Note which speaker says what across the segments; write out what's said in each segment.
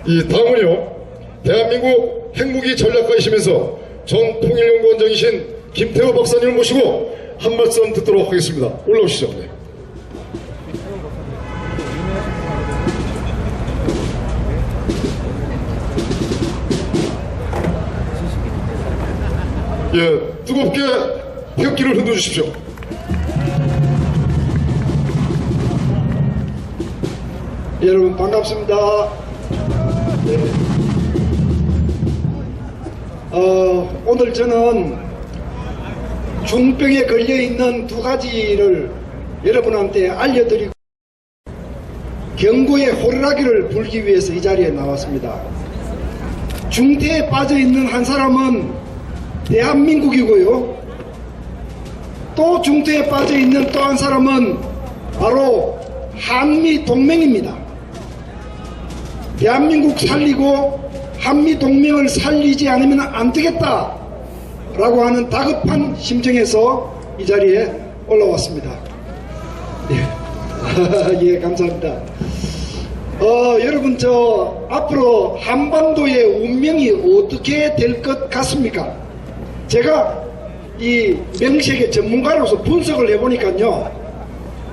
Speaker 1: 이 다음은요, 대한민국 핵무기 전략가이시면서 전 통일연구원장이신 김태호 박사님을 모시고 한 말씀 듣도록 하겠습니다. 올라오시죠. 네. 예, 뜨겁게 태극기를 흔들어주십시오.
Speaker 2: 여러분 반갑습니다. 네. 오늘 저는 중병에 걸려있는 두 가지를 여러분한테 알려드리고 경고의 호루라기를 불기 위해서 이 자리에 나왔습니다. 중태에 빠져있는 한 사람은 대한민국이고요, 또 중태에 빠져있는 또 한 사람은 바로 한미동맹입니다. 대한민국 살리고 한미동맹을 살리지 않으면 안 되겠다 라고 하는 다급한 심정에서 이 자리에 올라왔습니다. 예, 예, 감사합니다. 여러분, 앞으로 한반도의 운명이 어떻게 될 것 같습니까? 제가 이 명색의 전문가로서 분석을 해보니까요,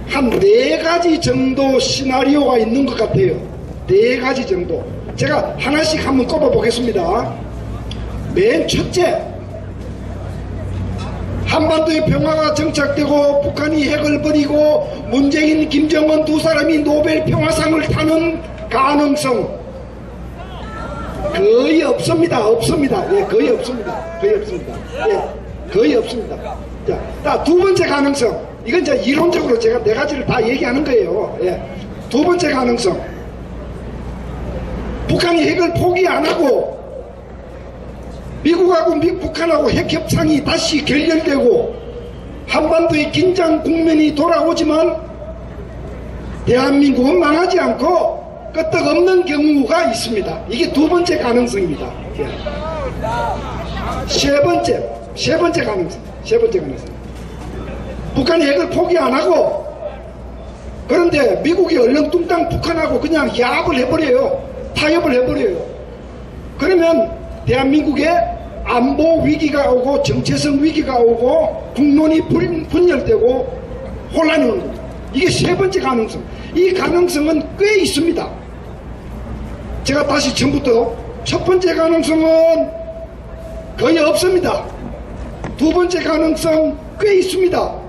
Speaker 2: 한 4가지 정도 시나리오가 있는 것 같아요. 4가지 정도. 제가 하나씩 한번 꼽아보겠습니다. 맨 첫째, 한반도의 평화가 정착되고 북한이 핵을 버리고 문재인, 김정은 두 사람이 노벨 평화상을 타는 가능성 거의 없습니다. 없습니다. 예, 거의 없습니다. 거의 없습니다. 예, 거의 없습니다. 자, 두 번째 가능성. 이건 이제 이론적으로 제가 4가지를 다 얘기하는 거예요. 예. 두 번째 가능성. 북한이 핵을 포기 안 하고 미국하고 북한하고 핵 협상이 다시 결렬되고 한반도의 긴장 국면이 돌아오지만 대한민국은 망하지 않고 끄떡없는 경우가 있습니다. 이게 두 번째 가능성입니다. 예. 세 번째 가능성. 북한이 핵을 포기 안 하고, 그런데 미국이 얼렁뚱땅 북한하고 그냥 야합을 해버려요. 타협을 해버려요. 그러면 대한민국에 안보 위기가 오고 정체성 위기가 오고 국론이 분열되고 혼란이 오는 겁니다. 이게 세 번째 가능성. 이 가능성은 꽤 있습니다. 제가 다시 처음부터, 첫 번째 가능성은 거의 없습니다. 두 번째 가능성 꽤 있습니다.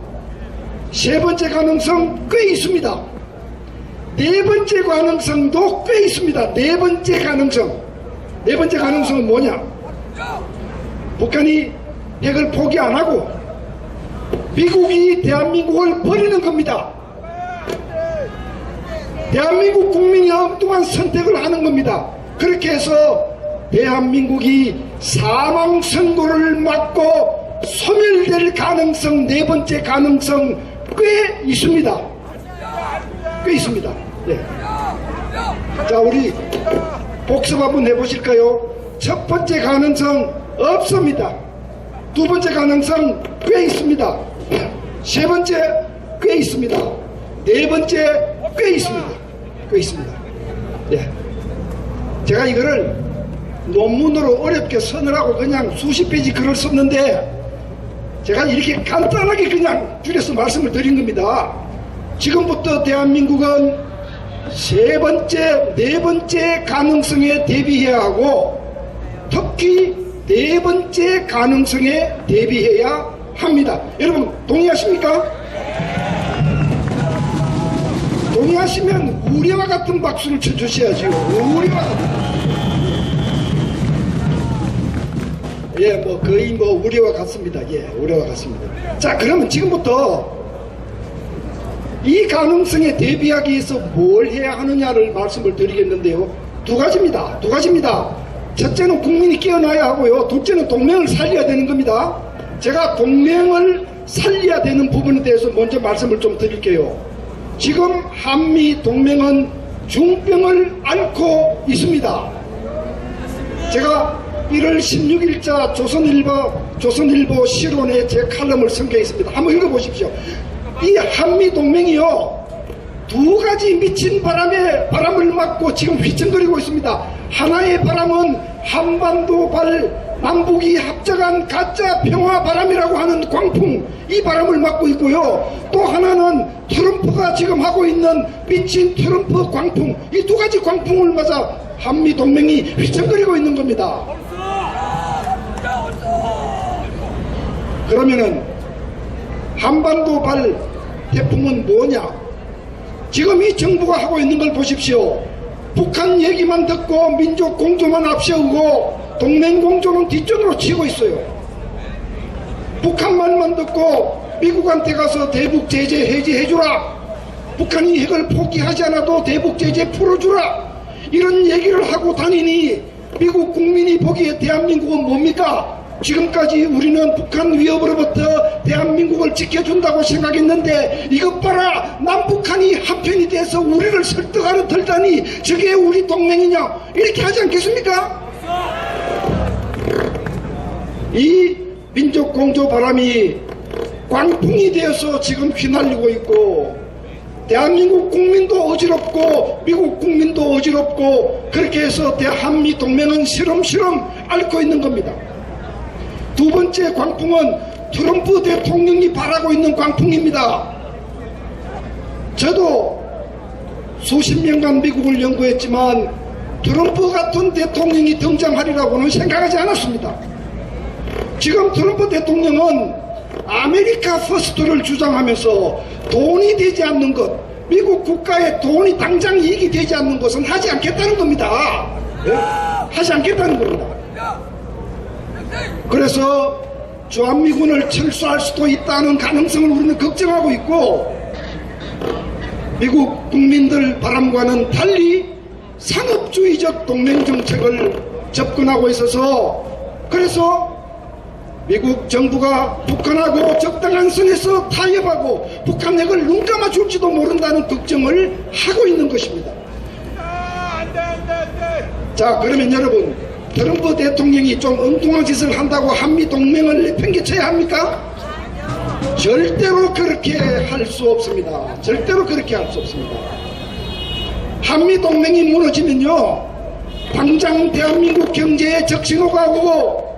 Speaker 2: 세 번째 가능성 꽤 있습니다. 네 번째 가능성도 꽤 있습니다. 네 번째 가능성은 뭐냐? 북한이 핵을 포기 안 하고 미국이 대한민국을 버리는 겁니다. 대한민국 국민이 엉뚱한 선택을 하는 겁니다. 그렇게 해서 대한민국이 사망 선고를 맞고 소멸될 가능성, 네 번째 가능성 꽤 있습니다. 꽤 있습니다. 네. 자, 우리 복습 한번 해보실까요? 첫 번째 가능성 없습니다. 두 번째 가능성 꽤 있습니다. 세 번째 꽤 있습니다. 네 번째 꽤 있습니다. 꽤 있습니다. 네. 제가 이거를 논문으로 어렵게 쓰느라고 그냥 수십 페이지 글을 썼는데 제가 이렇게 간단하게 그냥 줄여서 말씀을 드린 겁니다. 지금부터 대한민국은 세 번째, 네 번째 가능성에 대비해야 하고 특히 네 번째 가능성에 대비해야 합니다. 여러분 동의하십니까? 동의하시면 우리와 같은 박수를 쳐주셔야죠. 우리와 같은. 예, 거의 우리와 같습니다. 예, 우리와 같습니다. 자, 그러면 지금부터 이 가능성에 대비하기 위해서 뭘 해야 하느냐를 말씀을 드리겠는데요. 두 가지입니다. 첫째는 국민이 깨어나야 하고요. 둘째는 동맹을 살려야 되는 겁니다. 제가 동맹을 살려야 되는 부분에 대해서 먼저 말씀을 좀 드릴게요. 지금 한미 동맹은 중병을 앓고 있습니다. 제가 1월 16일자 조선일보 실론에 제 칼럼을 쓴 게 있습니다. 한번 읽어보십시오. 이 한미 동맹이요, 두 가지 미친 바람을 맞고 지금 휘청거리고 있습니다. 하나의 바람은 한반도발 남북이 합작한 가짜 평화 바람이라고 하는 광풍, 이 바람을 맞고 있고요. 또 하나는 트럼프가 지금 하고 있는 미친 트럼프 광풍, 이 두 가지 광풍을 맞아 한미 동맹이 휘청거리고 있는 겁니다. 그러면은 한반도발 태풍은 뭐냐? 지금 이 정부가 하고 있는 걸 보십시오. 북한 얘기만 듣고 민족 공조만 앞세우고 동맹 공조는 뒷전으로 치고 있어요. 북한 말만 듣고 미국한테 가서 대북 제재 해제해주라. 북한이 핵을 포기하지 않아도 대북 제재 풀어주라. 이런 얘기를 하고 다니니 미국 국민이 보기에 대한민국은 뭡니까? 지금까지 우리는 북한 위협으로부터 대한민국을 지켜준다고 생각했는데 이것 봐라, 남북한이 한편이 돼서 우리를 설득하는 덜다니 저게 우리 동맹이냐, 이렇게 하지 않겠습니까? 이 민족공조 바람이 광풍이 되어서 지금 휘날리고 있고 대한민국 국민도 어지럽고 미국 국민도 어지럽고 그렇게 해서 대한미 동맹은 시름시름 앓고 있는 겁니다. 두 번째 광풍은 트럼프 대통령이 바라고 있는 광풍입니다. 저도 수십 년간 미국을 연구했지만 트럼프 같은 대통령이 등장하리라고는 생각하지 않았습니다. 지금 트럼프 대통령은 아메리카 퍼스트를 주장하면서 돈이 되지 않는 것, 미국 국가에 돈이 당장 이익이 되지 않는 것은 하지 않겠다는 겁니다. 네? 하지 않겠다는 겁니다. 그래서 주한미군을 철수할 수도 있다는 가능성을 우리는 걱정하고 있고 미국 국민들 바람과는 달리 상업주의적 동맹정책을 접근하고 있어서 그래서 미국 정부가 북한하고 적당한 선에서 타협하고 북한 핵을 눈 감아줄지도 모른다는 걱정을 하고 있는 것입니다. 자, 그러면 여러분, 트럼프 대통령이 좀 엉뚱한 짓을 한다고 한미 동맹을 내팽개쳐야 합니까? 절대로 그렇게 할 수 없습니다. 절대로 그렇게 할 수 없습니다. 한미 동맹이 무너지면요, 당장 대한민국 경제에 적신호가 오고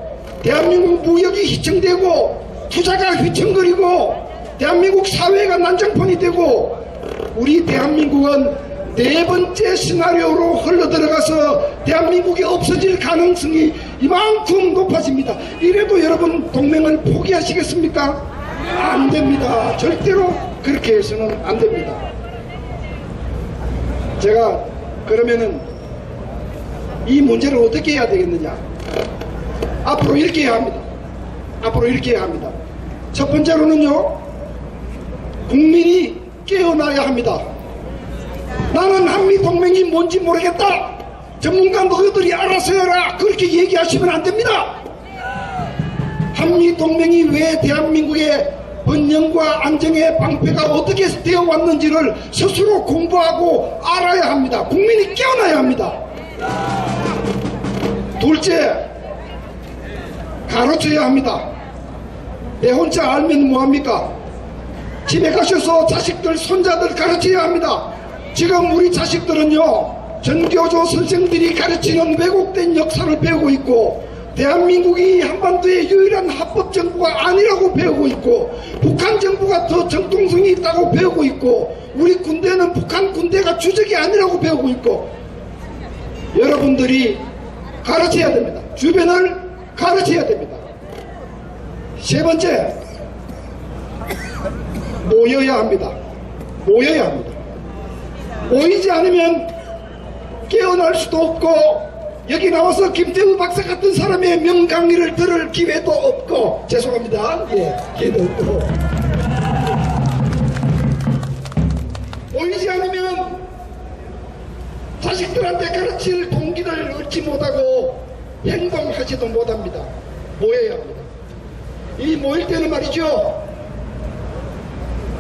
Speaker 2: 대한민국 무역이 휘청되고 투자가 휘청거리고 대한민국 사회가 난장판이 되고 우리 대한민국은 네 번째 시나리오로 흘러들어가서 대한민국이 없어질 가능성이 이만큼 높아집니다. 이래도 여러분 동맹을 포기하시겠습니까? 안 됩니다. 절대로 그렇게 해서는 안 됩니다. 제가 그러면은 이 문제를 어떻게 해야 되겠느냐? 앞으로 이렇게 해야 합니다. 앞으로 이렇게 해야 합니다. 첫 번째로는요, 국민이 깨어나야 합니다. 나는 한미동맹이 뭔지 모르겠다. 전문가 너희들이 알아서 해라. 그렇게 얘기하시면 안 됩니다. 한미동맹이 왜 대한민국의 번영과 안정의 방패가 어떻게 되어 왔는지를 스스로 공부하고 알아야 합니다. 국민이 깨어나야 합니다. 둘째, 가르쳐야 합니다. 내 혼자 알면 뭐합니까? 집에 가셔서 자식들, 손자들 가르쳐야 합니다. 지금 우리 자식들은요, 전교조 선생들이 가르치는 왜곡된 역사를 배우고 있고 대한민국이 한반도의 유일한 합법정부가 아니라고 배우고 있고 북한 정부가 더 정통성이 있다고 배우고 있고 우리 군대는 북한 군대가 주적이 아니라고 배우고 있고 여러분들이 가르쳐야 됩니다. 주변을 가르쳐야 됩니다. 세 번째, 모여야 합니다. 모여야 합니다. 모이지 않으면 깨어날 수도 없고 여기 나와서 김태우 박사 같은 사람의 명강의를 들을 기회도 없고 죄송합니다. 예, 기회도 없고 모이지 않으면 자식들한테 가르칠 동기를 얻지 못하고 행동하지도 못합니다. 모여야 합니다. 이 모일 때는 말이죠,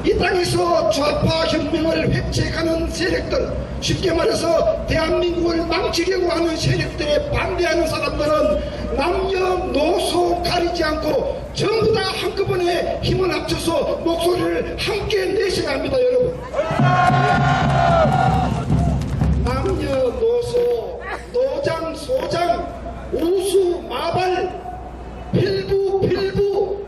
Speaker 2: 이 땅에서 좌파 혁명을 획책하는 세력들, 쉽게 말해서 대한민국을 망치려고 하는 세력들에 반대하는 사람들은 남녀노소 가리지 않고 전부 다 한꺼번에 힘을 합쳐서 목소리를 함께 내셔야 합니다, 여러분. 남녀노소, 노장, 소장, 우수, 마발, 필부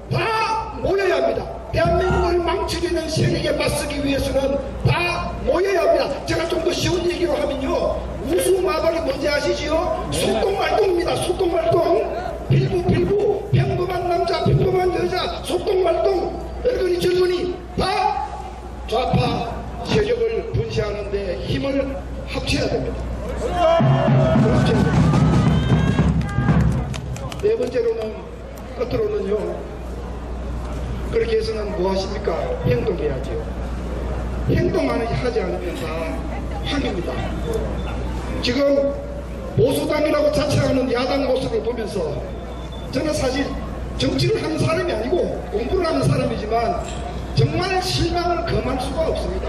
Speaker 2: 다 모여야 합니다. 대한민국을 망치려는 세력에 맞서기 위해서는 다 모여야 합니다. 제가 좀 더 쉬운 얘기로 하면요, 우수 마발이 뭔지 아시지요? 속동말동입니다. 속동말동. 필부 평범한 남자 평범한 여자 속동말동. 여러분이 젊은이 다 좌파 세력을 분쇄하는데 힘을 합쳐야 됩니다. 합쳐야 됩니다. 네 번째로는 끝으로는요, 그렇게 해서는 뭐 하십니까? 행동해야죠. 행동하지 않으면 다 황입니다. 지금 보수당이라고 자처하는 야당 모습을 보면서 저는 사실 정치를 하는 사람이 아니고 공부를 하는 사람이지만 정말 실망을 금할 수가 없습니다.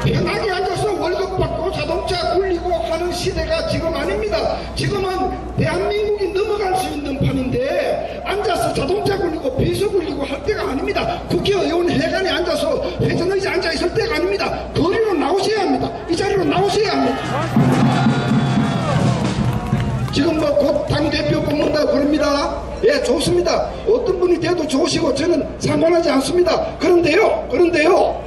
Speaker 2: 편하게 앉아서 월급 받고 자동차 굴리고 하는 시대가 지금 아닙니다. 지금은 대한민국이 넘어갈 수 있는 판인데 앉아서 자동차 굴리고 비서 굴리고 할 때가 아닙니다. 국회의원 회관에 앉아서 회전의자 앉아 있을 때가 아닙니다. 거리로 나오셔야 합니다. 이 자리로 나오셔야 합니다. 지금 뭐 곧 당대표 뽑는다고 그럽니다. 예, 좋습니다. 어떤 분이 돼도 좋으시고 저는 상관하지 않습니다. 그런데요,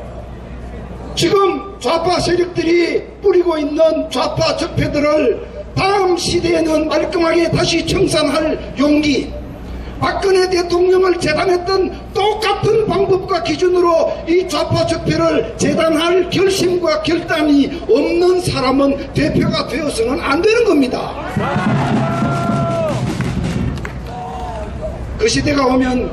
Speaker 2: 지금 좌파 세력들이 뿌리고 있는 좌파 적폐들을 다음 시대에는 말끔하게 다시 청산할 용기, 박근혜 대통령을 재단했던 똑같은 방법과 기준으로 이 좌파 적폐를 재단할 결심과 결단이 없는 사람은 대표가 되어서는 안 되는 겁니다. 그 시대가 오면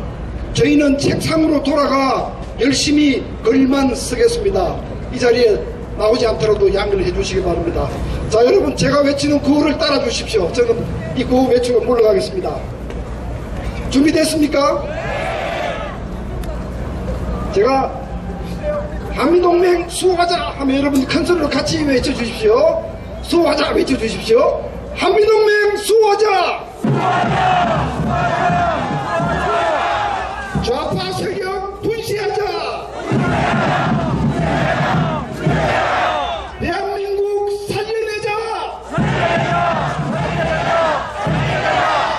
Speaker 2: 저희는 책상으로 돌아가 열심히 글만 쓰겠습니다. 이 자리에 나오지 않더라도 양해를 해주시기 바랍니다. 자, 여러분, 제가 외치는 구호를 따라 주십시오. 저는 이 구호 외치고 물러가겠습니다. 준비됐습니까? 제가 한미동맹 수호하자 하면 여러분 큰 소리로 같이 외쳐주십시오. 수호하자 외쳐주십시오. 한미동맹 수호하자! 좌파 세력 분쇄하자! 대한민국 살려내자!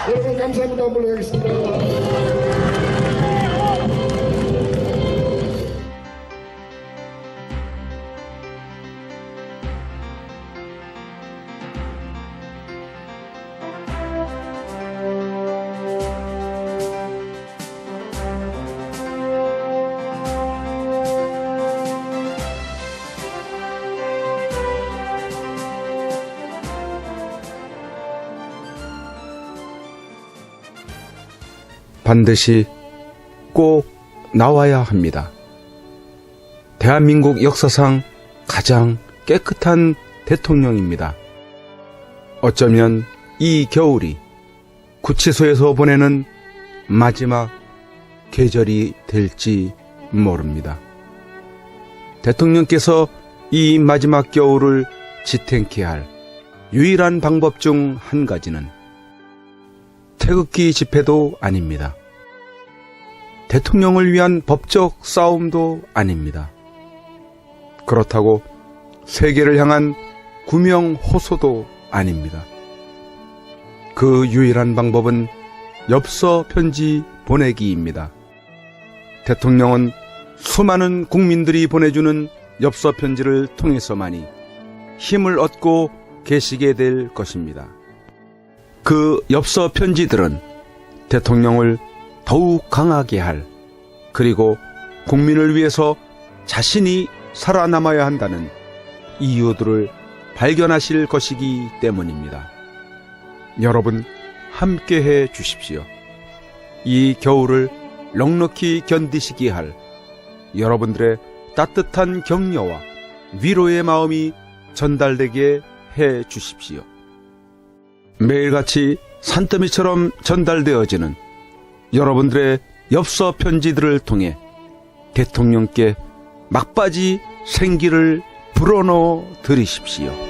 Speaker 2: 여러분 감사합니다. 물러가겠습니다.
Speaker 3: 반드시 꼭 나와야 합니다. 대한민국 역사상 가장 깨끗한 대통령입니다. 어쩌면 이 겨울이 구치소에서 보내는 마지막 계절이 될지 모릅니다. 대통령께서 이 마지막 겨울을 지탱케 할 유일한 방법 중 한 가지는 태극기 집회도 아닙니다. 대통령을 위한 법적 싸움도 아닙니다. 그렇다고 세계를 향한 구명 호소도 아닙니다. 그 유일한 방법은 엽서 편지 보내기입니다. 대통령은 수많은 국민들이 보내주는 엽서 편지를 통해서만이 힘을 얻고 계시게 될 것입니다. 그 엽서 편지들은 대통령을 더욱 강하게 할, 그리고 국민을 위해서 자신이 살아남아야 한다는 이유들을 발견하실 것이기 때문입니다. 여러분 함께해 주십시오. 이 겨울을 넉넉히 견디시게 할 여러분들의 따뜻한 격려와 위로의 마음이 전달되게 해 주십시오. 매일같이 산더미처럼 전달되어지는 여러분들의 엽서 편지들을 통해 대통령께 막바지 생기를 불어넣어 들으십시오.